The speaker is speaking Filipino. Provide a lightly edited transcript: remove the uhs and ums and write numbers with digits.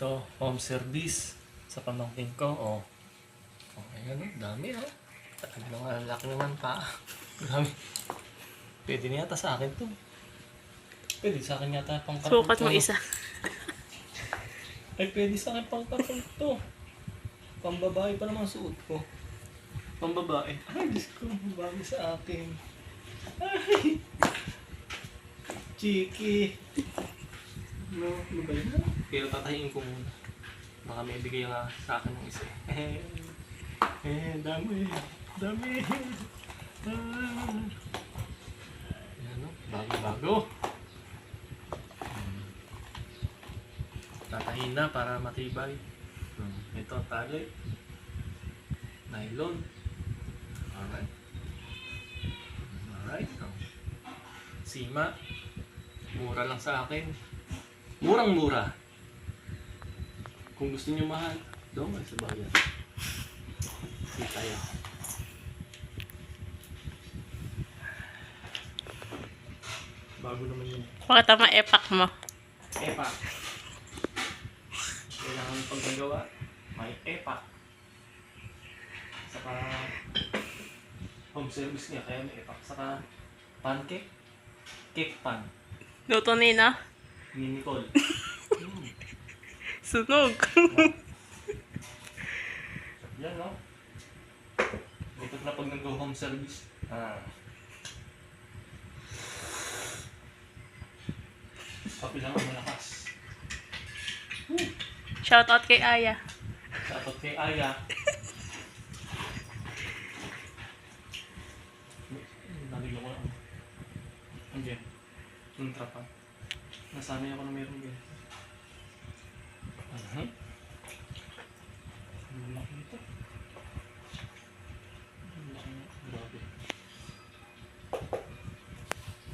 Ito, home service sa pamangkin ko. Oh. Oh, ayan oh, dami oh. Ang laki naman pa. Grabe. Pwede na yata sa akin to. Pwede sa akin yata pang karton. Sukat mo isa. Ay, pwede sa akin pang karton to. Pambabae pa naman suot ko. Pambabae. Ay, Diyos ko. Bago sa akin. Ay. Chiki. No, ano ba yun? Pero tatahiin ko muna. Baka may bigay nga sa akin ng isa. Dami. Dami. Ayan o, bago-bago. Tatahiin na para matibay. Ito, tali. Nylon. Alright. Alright. Sima. Mura lang sa akin. Murang-mura. Kung gusto niyo mahal, doon sa bayan. Hindi tayo. Bago naman yun. Pakita mo epak mo. Epak. Kailangan pag nagawa, may epak. Saka home service niya, kaya may epak. Saka pancake. Cake pan. Luto nina. Ni Nicole. Sunog. Yan no? Ito na pag nag-home service. Kapi lang ang malakas. Shoutout kay Aya. Shoutout kay Aya. Nalilo ko lang. Andiyan. Yung trapa. Nasanay ako na meron din.